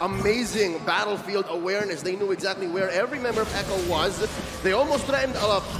Amazing battlefield awareness. They knew exactly where every member of Ekko was. They almost threatened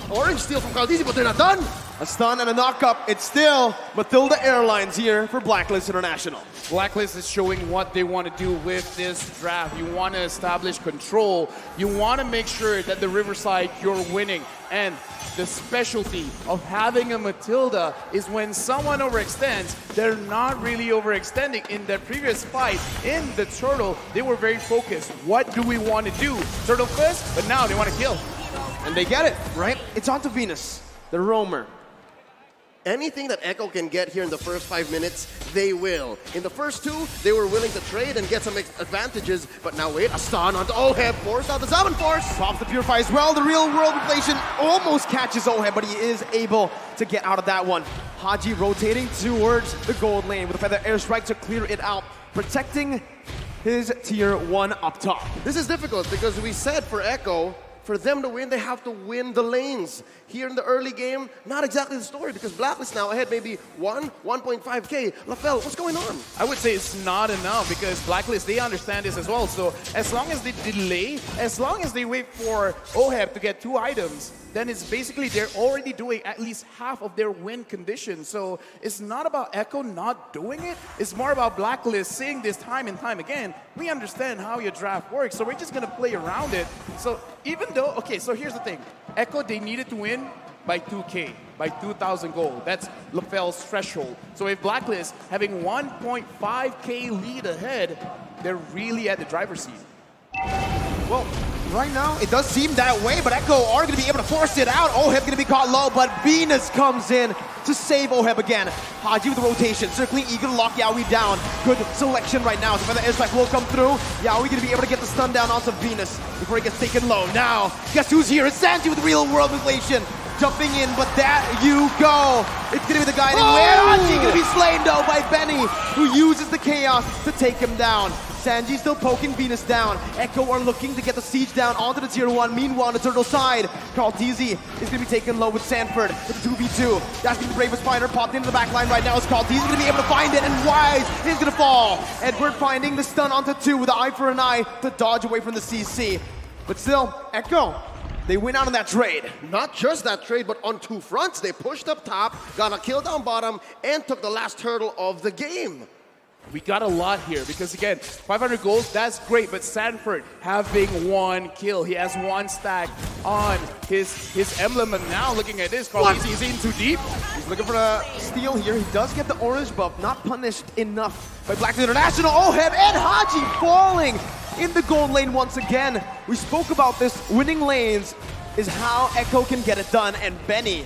orange steal from Caldisi, but they're not done. A stun and a knock-up. It's still Matilda Airlines here for Blacklist International. Blacklist is showing what they want to do with this draft. You want to establish control. You want to make sure that the Riverside, you're winning. And the specialty of having a Matilda is when someone overextends, they're not really overextending. In their previous fight in the Turtle, they were very focused. What do we want to do? Turtle first, but now they want to kill. And they get it, right? It's onto Venus, the roamer. Anything that Ekko can get here in the first 5 minutes, they will. In the first 2, they were willing to trade and get some advantages, but now wait, a stun onto Oheb, forced out the 7 force. Pops the Purify as well. The real world inflation almost catches Oheb, but he is able to get out of that one. Haji rotating towards the gold lane with a feather airstrike to clear it out, protecting his tier 1 up top. This is difficult because we said for Ekko, for them to win, they have to win the lanes. Here in the early game, not exactly the story because Blacklist now ahead maybe 1.5K. LaFell, what's going on? I would say it's not enough because Blacklist, they understand this as well. So as long as they delay, as long as they wait for Oheb to get 2 items, then it's basically they're already doing at least half of their win condition. So it's not about Ekko not doing it. It's more about Blacklist saying this time and time again, we understand how your draft works, so we're just going to play around it. So even though, okay, so here's the thing. Ekko, they needed to win by 2K, by 2,000 gold. That's LaFell's threshold. So if Blacklist having 1.5K lead ahead, they're really at the driver's seat. Well, right now, it does seem that way, but Ekko are going to be able to force it out. Oheb going to be caught low, but Venus comes in to save Oheb again. Haji with the rotation, circling, eager to lock Yaoi down. Good selection right now. So the airstrike will come through. Yaoi going to be able to get the stun down onto Venus before he gets taken low. Now, guess who's here? It's Sanji with real world inflation. Jumping in, but that you go. It's going to be the guiding win. Haji going to be slain though by Benny, who uses the chaos to take him down. Sanji still poking Venus down. Ekko are looking to get the siege down onto the tier 1. Meanwhile, on the turtle side, Caldisi is going to be taken low with Sanford with the 2v2. That's going to be the bravest fighter. Popped into the back line right now. It's Caldisi going to be able to find it, and Wise is going to fall. Edward finding the stun onto 2 with the eye for an eye to dodge away from the CC. But still, Ekko, they win out on that trade. Not just that trade, but on 2 fronts. They pushed up top, got a kill down bottom, and took the last turtle of the game. We got a lot here because, again, 500 gold, that's great, but Sanford having 1 kill. He has 1 stack on his emblem, and now looking at this, he's in too deep. He's looking for a steal here. He does get the orange buff, not punished enough by Blacklist International. Oheb and Haji falling in the gold lane once again. We spoke about this. Winning lanes is how Ekko can get it done, and Benny,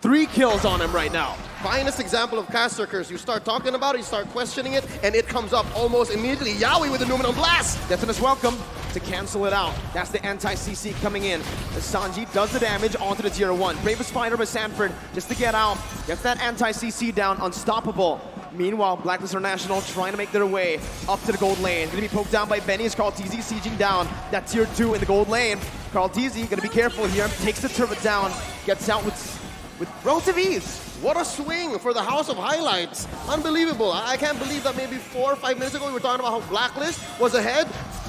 3 kills on him right now. Finest example of Caster Curse. You start talking about it, you start questioning it, and it comes up almost immediately. Yaoi with the Numenum Blast! Deathness welcome to cancel it out. That's the anti-CC coming in. As Sanji does the damage onto the tier 1. Bravest fighter with Sanford just to get out. Get that anti-CC down, unstoppable. Meanwhile, Blacklist International trying to make their way up to the gold lane. Gonna be poked down by Benny as Caldisi sieging down that tier 2 in the gold lane. Caldisi gonna be careful here, takes the turret down, gets out with relative ease. What a swing for the House of Highlights. Unbelievable. I can't believe that maybe 4 or 5 minutes ago we were talking about how Blacklist was ahead,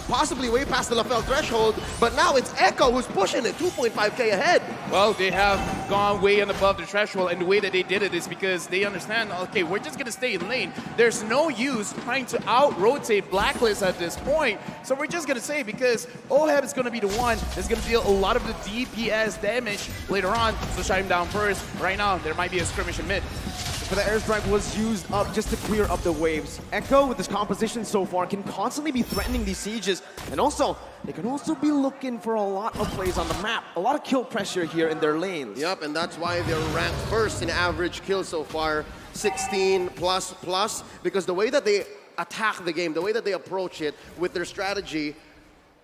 possibly way past the LaFell threshold, but now it's Ekko who's pushing it, 2.5K ahead. Well, they have gone way and above the threshold, and the way that they did it is because they understand, okay, we're just going to stay in lane. There's no use trying to out-rotate Blacklist at this point, so we're just going to say because Oheb is going to be the one that's going to deal a lot of the DPS damage later on, so shut him down first. Right now, there might be a skirmish in mid. But the airstrike was used up just to clear up the waves. Ekko, with this composition so far, can constantly be threatening these sieges. And also, they can also be looking for a lot of plays on the map. A lot of kill pressure here in their lanes. Yep, and that's why they're ranked first in average kills so far. 16 plus, because the way that they attack the game, the way that they approach it with their strategy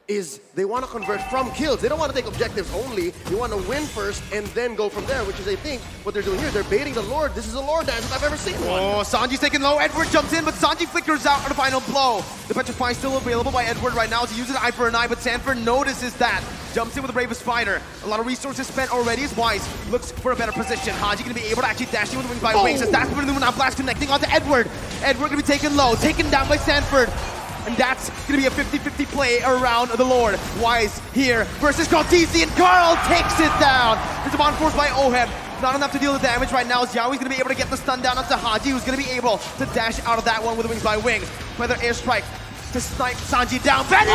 is they want to convert from kills. They don't want to take objectives only. They want to win first and then go from there, which is, I think, what they're doing here. They're baiting the Lord. This is a Lord dance if I've ever seen one. Oh, Sanji's taken low. Edward jumps in, but Sanji flickers out on the final blow. The Petrify still available by Edward right now as he uses eye for an eye, but Sanford notices that. Jumps in with the bravest fighter. A lot of resources spent already as Wise looks for a better position. Haji going to be able to actually dash in with the wing by wings as that's when the Blast connecting onto Edward. Edward going to be taken low, taken down by Sanford. and that's gonna be a 50-50 play around the Lord. Wise here versus Cartesian. Carl takes it down. It's on force by Oheb. Not enough to deal the damage right now. Xiaoi's gonna be able to get the stun down onto Haji, who's gonna be able to dash out of that one with wings by wing. Feather airstrike to snipe Sanji down. Benny!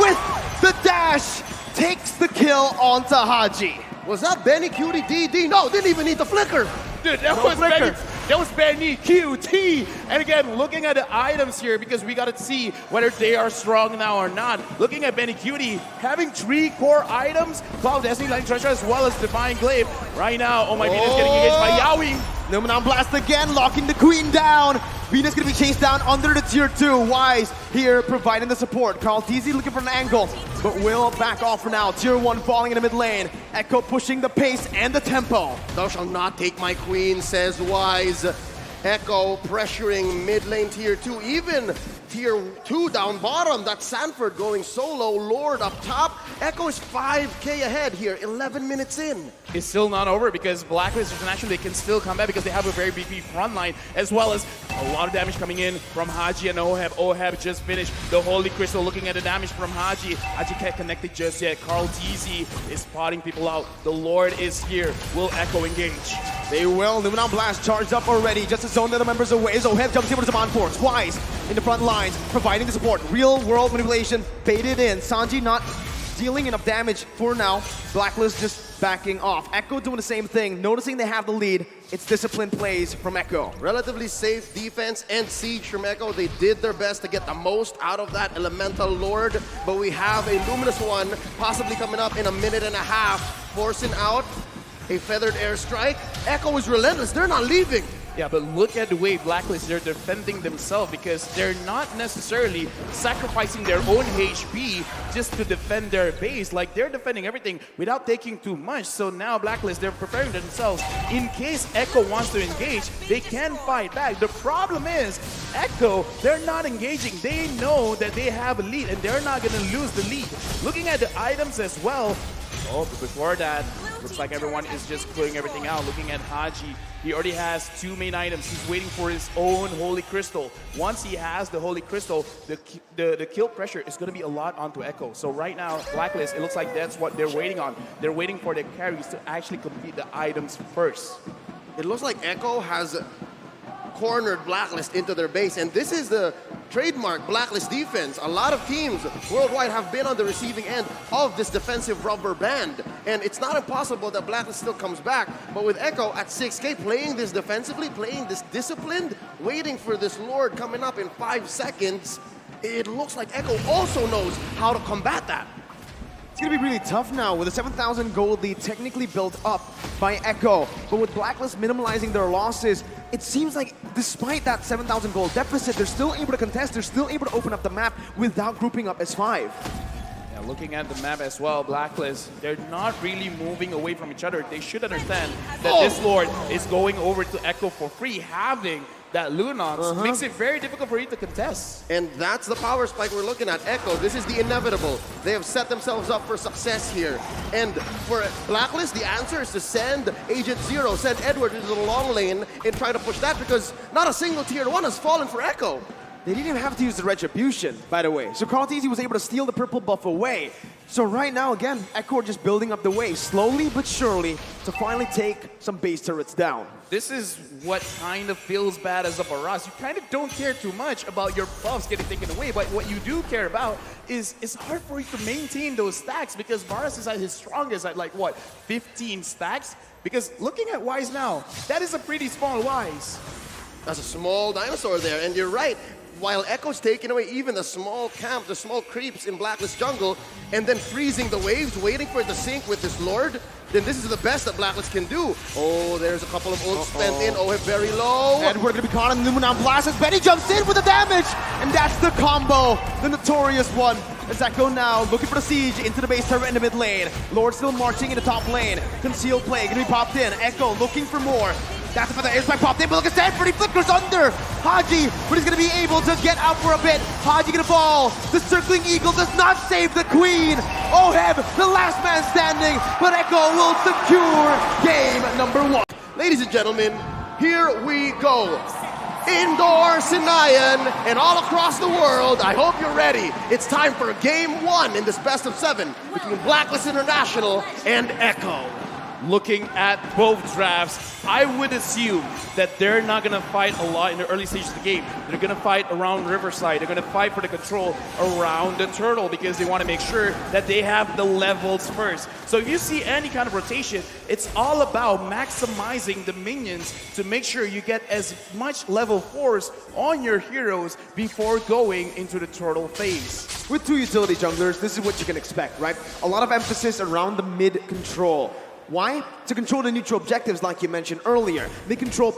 With the dash, takes the kill onto Haji. Was that Benny Cutie DD? No, didn't even need the flicker. Dude, that was Benny QT. And again, looking at the items here, because we got to see whether they are strong now or not. Looking at Benny Cutie, having 3 core items, Cloud Destiny, Lightning Treasure, as well as Divine Glaive. Right now, oh my Venus getting engaged by Yaoi. Numenon Blast again, locking the Queen down. Venus gonna be chased down under the tier 2. Wise here providing the support. Carl TZ looking for an angle, but will back off for now. Tier 1 falling in the mid lane. Ekko pushing the pace and the tempo. Thou shalt not take my queen, says Wise. Ekko pressuring mid lane tier 2, even tier 2 down bottom. That's Sanford going solo, Lord up top. Ekko is 5k ahead here, 11 minutes in. It's still not over because Blacklist International, they can still come back because they have a very big front line, as well as a lot of damage coming in from Haji and Oheb. Oheb just finished the Holy Crystal. Looking at the damage from Haji. Haji can't connect it just yet. Carl TZ is spotting people out. The Lord is here. Will Ekko engage? They will. Numenon Blast charged up already. Just to zone the other members away. Oheb jumps over to Zaman Force. Wise in the front lines, providing the support. Real world manipulation, baited in. Sanji not dealing enough damage for now. Blacklist just backing off. Ekko doing the same thing, noticing they have the lead. It's disciplined plays from Ekko. Relatively safe defense and siege from Ekko. They did their best to get the most out of that Elemental Lord, but we have a Luminous one possibly coming up in a minute and a half, forcing out a feathered airstrike. Ekko is relentless. They're not leaving. Yeah, but look at the way Blacklist, they're defending themselves because they're not necessarily sacrificing their own HP just to defend their base. Like, they're defending everything without taking too much. So now Blacklist, they're preparing themselves. In case Ekko wants to engage, they can fight back. The problem is, Ekko, they're not engaging. They know that they have a lead and they're not going to lose the lead. Looking at the items as well, oh, but before that, looks like everyone is just clearing everything out. Looking at Haji, he already has 2 main items. He's waiting for his own Holy Crystal. Once he has the Holy Crystal, the kill pressure is going to be a lot onto Ekko. So right now, Blacklist, it looks like that's what they're waiting on. They're waiting for their carries to actually complete the items first. It looks like Ekko has cornered Blacklist into their base, and this is the trademark Blacklist defense. A lot of teams worldwide have been on the receiving end of this defensive rubber band, and it's not impossible that Blacklist still comes back, but with Ekko at 6k playing this defensively, playing this disciplined, waiting for this Lord coming up in 5 seconds, it looks like Ekko also knows how to combat that. It's gonna be really tough now with a 7,000 gold lead technically built up by Ekko, but with Blacklist minimalizing their losses, it seems like despite that 7,000 gold deficit, they're still able to contest, they're still able to open up the map without grouping up as 5. Yeah, looking at the map as well, Blacklist, they're not really moving away from each other. They should understand that this Lord is going over to Ekko for free. Having that Lunox makes it very difficult for you to contest. And that's the power spike we're looking at. Ekko, this is the inevitable. They have set themselves up for success here. And for Blacklist, the answer is to send Agent Zero, send Edward into the long lane and try to push that because not a single tier 1 has fallen for Ekko. They didn't even have to use the Retribution, by the way. So Carl TZ was able to steal the purple buff away. So right now, again, Ekko just building up the way, slowly but surely, to finally take some base turrets down. This is what kind of feels bad as a Baras. You kind of don't care too much about your buffs getting taken away, but what you do care about is it's hard for you to maintain those stacks because Baras is at his strongest at like, what, 15 stacks? Because looking at Wise now, that is a pretty small Wise. That's a small dinosaur there, and you're right. While Ekko's taking away even the small camp, the small creeps in Blacklist jungle, and then freezing the waves, waiting for it to sync with this Lord, then this is the best that Blacklist can do. Oh, there's a couple of ults spent in. Oh, very low. And we're going to be caught on the Numenon Blast as Benny jumps in with the damage. And that's the combo, the notorious one. As Ekko now looking for the siege into the base turret in the mid lane. Lord still marching in the top lane. Concealed play going to be popped in. Ekko looking for more. That's for the airstrike popped in, but look at Sanford, he flickers under Haji, but he's going to be able to get out for a bit. Haji going to fall. The circling eagle does not save the queen. Oheb, the last man standing, but Ekko will secure game number 1. Ladies and gentlemen, here we go. indoor Sinayan, and all across the world, I hope you're ready. It's time for game 1 in this best of 7 between Blacklist International and Ekko. Looking at both drafts, I would assume that they're not going to fight a lot in the early stages of the game. They're going to fight around Riverside. They're going to fight for the control around the turtle because they want to make sure that they have the levels first. So if you see any kind of rotation, it's all about maximizing the minions to make sure you get as much level 4s on your heroes before going into the turtle phase. With 2 utility junglers, this is what you can expect, right? A lot of emphasis around the mid control. Why? To control the neutral objectives like you mentioned earlier. They control